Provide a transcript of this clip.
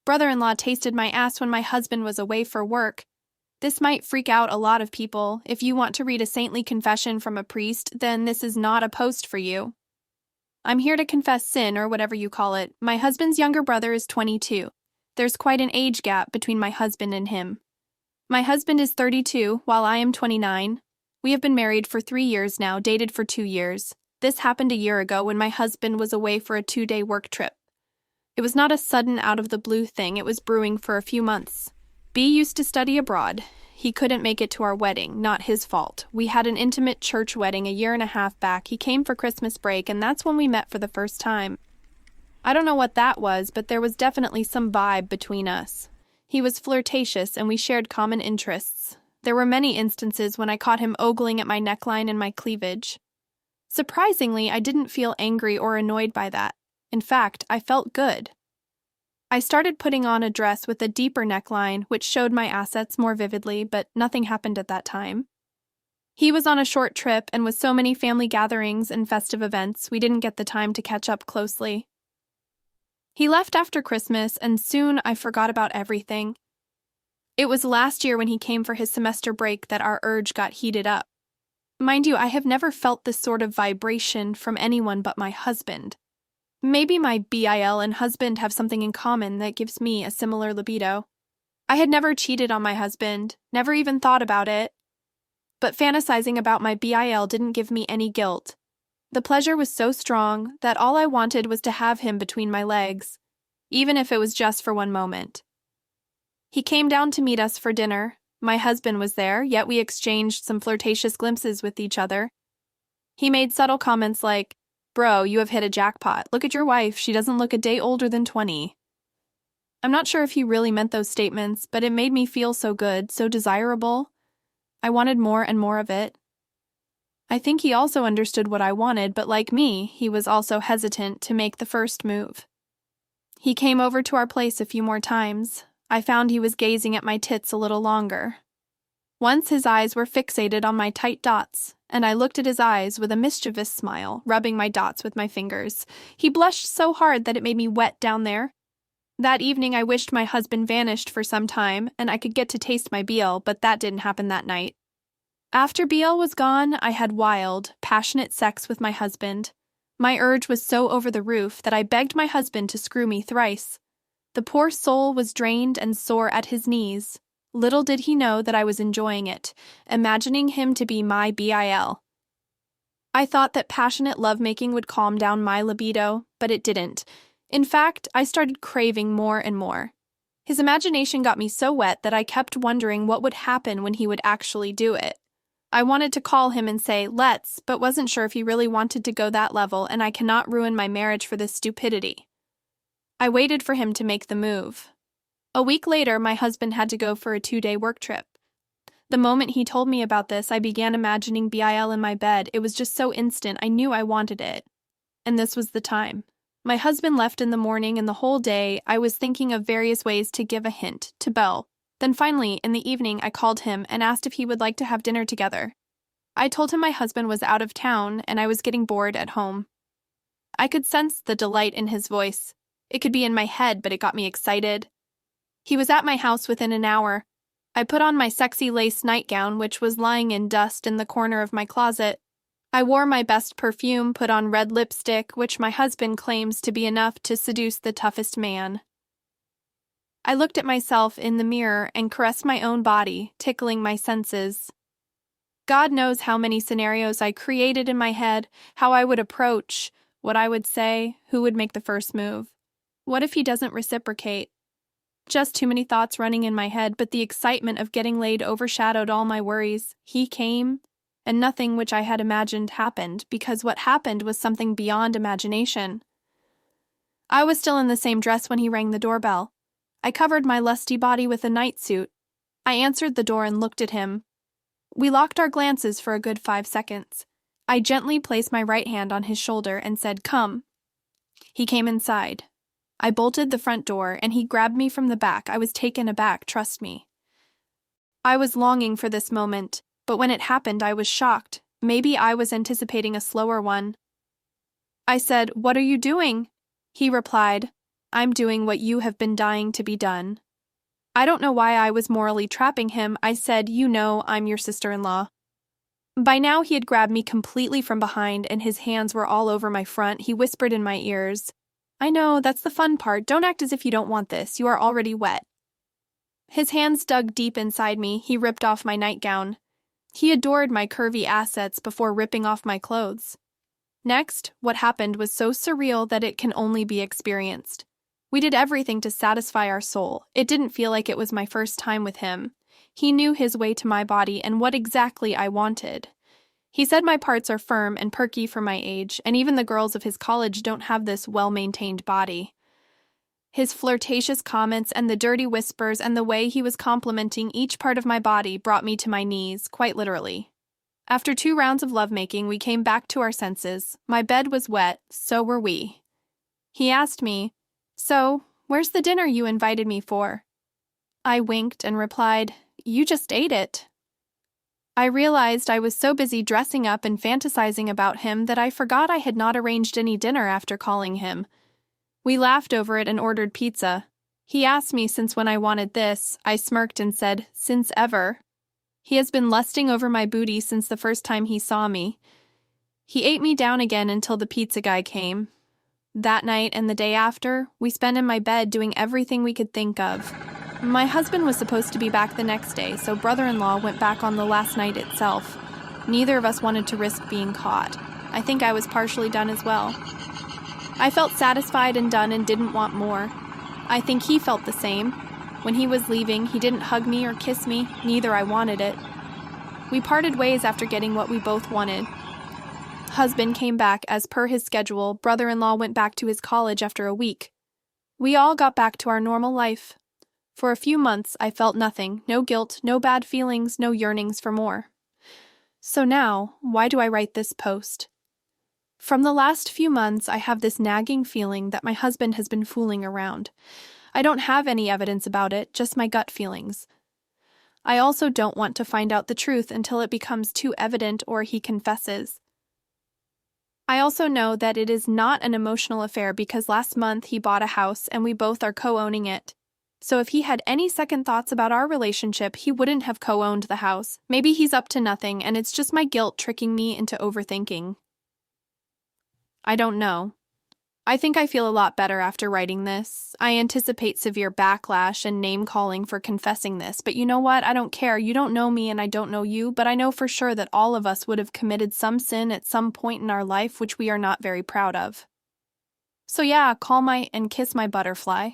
brother-in-law tasted my ass when my husband was away for work. This might freak out a lot of people. If you want to read a saintly confession from a priest, then this is not a post for you. I'm here to confess sin, or whatever you call it. My husband's younger brother is 22. There's quite an age gap between my husband and him. My husband is 32, while I am 29. We have been married for 3 years now, dated for 2 years. This happened a year ago when my husband was away for a 2-day work trip. It was not a sudden out-of-the-blue thing, it was brewing for a few months. B used to study abroad. He couldn't make it to our wedding, not his fault. We had an intimate church wedding a year and a half back. He came for Christmas break, and that's when we met for the first time. I don't know what that was, but there was definitely some vibe between us. He was flirtatious, and we shared common interests. There were many instances when I caught him ogling at my neckline and my cleavage. Surprisingly, I didn't feel angry or annoyed by that. In fact, I felt good. I started putting on a dress with a deeper neckline, which showed my assets more vividly, but nothing happened at that time. He was on a short trip, and with so many family gatherings and festive events, we didn't get the time to catch up closely. He left after Christmas, and soon I forgot about everything. It was last year when he came for his semester break that our urge got heated up. Mind you, I have never felt this sort of vibration from anyone but my husband. Maybe my BIL and husband have something in common that gives me a similar libido. I had never cheated on my husband, never even thought about it. But fantasizing about my BIL didn't give me any guilt. The pleasure was so strong that all I wanted was to have him between my legs, even if it was just for one moment. He came down to meet us for dinner. My husband was there, yet we exchanged some flirtatious glimpses with each other. He made subtle comments like, "Bro, you have hit a jackpot. Look at your wife. She doesn't look a day older than 20. I'm not sure if he really meant those statements, but it made me feel so good, so desirable. I wanted more and more of it. I think he also understood what I wanted, but like me, he was also hesitant to make the first move. He came over to our place a few more times. I found he was gazing at my tits a little longer. Once his eyes were fixated on my tight dots, and I looked at his eyes with a mischievous smile, rubbing my dots with my fingers. He blushed so hard that it made me wet down there. That evening I wished my husband vanished for some time, and I could get to taste my BL, but that didn't happen that night. After BL was gone, I had wild, passionate sex with my husband. My urge was so over the roof that I begged my husband to screw me thrice. The poor soul was drained and sore at his knees. Little did he know that I was enjoying it, imagining him to be my BIL. I thought that passionate lovemaking would calm down my libido, but it didn't. In fact, I started craving more and more. His imagination got me so wet that I kept wondering what would happen when he would actually do it. I wanted to call him and say, "Let's," but wasn't sure if he really wanted to go that level, and I cannot ruin my marriage for this stupidity. I waited for him to make the move. A week later, my husband had to go for a 2-day work trip. The moment he told me about this, I began imagining BIL in my bed. It was just so instant, I knew I wanted it. And this was the time. My husband left in the morning, and the whole day, I was thinking of various ways to give a hint to Belle. Then finally, in the evening, I called him and asked if he would like to have dinner together. I told him my husband was out of town, and I was getting bored at home. I could sense the delight in his voice. It could be in my head, but it got me excited. He was at my house within an hour. I put on my sexy lace nightgown, which was lying in dust in the corner of my closet. I wore my best perfume, put on red lipstick, which my husband claims to be enough to seduce the toughest man. I looked at myself in the mirror and caressed my own body, tickling my senses. God knows how many scenarios I created in my head, how I would approach, what I would say, who would make the first move. What if he doesn't reciprocate? Just too many thoughts running in my head, but the excitement of getting laid overshadowed all my worries. He came, and nothing which I had imagined happened, because what happened was something beyond imagination. I was still in the same dress when he rang the doorbell. I covered my lusty body with a nightsuit. I answered the door and looked at him. We locked our glances for a good 5 seconds. I gently placed my right hand on his shoulder and said, "Come." He came inside. I bolted the front door, and he grabbed me from the back. I was taken aback, trust me. I was longing for this moment, but when it happened, I was shocked. Maybe I was anticipating a slower one. I said, "What are you doing?" He replied, I'm doing what you have been dying to be done. I don't know why I was morally trapping him. I said, you know, I'm your sister-in-law. By now he had grabbed me completely from behind and his hands were all over my front. He whispered in my ears, I know, that's the fun part. Don't act as if you don't want this. You are already wet. His hands dug deep inside me. He ripped off my nightgown. He adored my curvy assets before ripping off my clothes. Next, what happened was so surreal that it can only be experienced. We did everything to satisfy our soul. It didn't feel like it was my first time with him. He knew his way to my body and what exactly I wanted. He said my parts are firm and perky for my age, and even the girls of his college don't have this well-maintained body. His flirtatious comments and the dirty whispers and the way he was complimenting each part of my body brought me to my knees, quite literally. After 2 rounds of lovemaking, we came back to our senses. My bed was wet, so were we. He asked me, So, where's the dinner you invited me for? I winked and replied, You just ate it. I realized I was so busy dressing up and fantasizing about him that I forgot I had not arranged any dinner after calling him. We laughed over it and ordered pizza. He asked me since when I wanted this. I smirked and said, Since ever. He has been lusting over my booty since the first time he saw me. He ate me down again until the pizza guy came. That night and the day after, we spent in my bed doing everything we could think of. My husband was supposed to be back the next day, so brother-in-law went back on the last night itself. Neither of us wanted to risk being caught. I think I was partially done as well. I felt satisfied and done and didn't want more. I think he felt the same. When he was leaving, he didn't hug me or kiss me, neither I wanted it. We parted ways after getting what we both wanted. Husband came back as per his schedule. Brother-in-law went back to his college after a week. We all got back to our normal life. For a few months, I felt nothing, no guilt, no bad feelings, no yearnings for more. So now, why do I write this post? From the last few months, I have this nagging feeling that my husband has been fooling around. I don't have any evidence about it, just my gut feelings. I also don't want to find out the truth until it becomes too evident or he confesses. I also know that it is not an emotional affair because last month he bought a house and we both are co-owning it. So if he had any second thoughts about our relationship, he wouldn't have co-owned the house. Maybe he's up to nothing and it's just my guilt tricking me into overthinking. I don't know. I think I feel a lot better after writing this. I anticipate severe backlash and name-calling for confessing this, but you know what? I don't care. You don't know me and I don't know you, but I know for sure that all of us would have committed some sin at some point in our life which we are not very proud of. So yeah, call my and kiss my butterfly.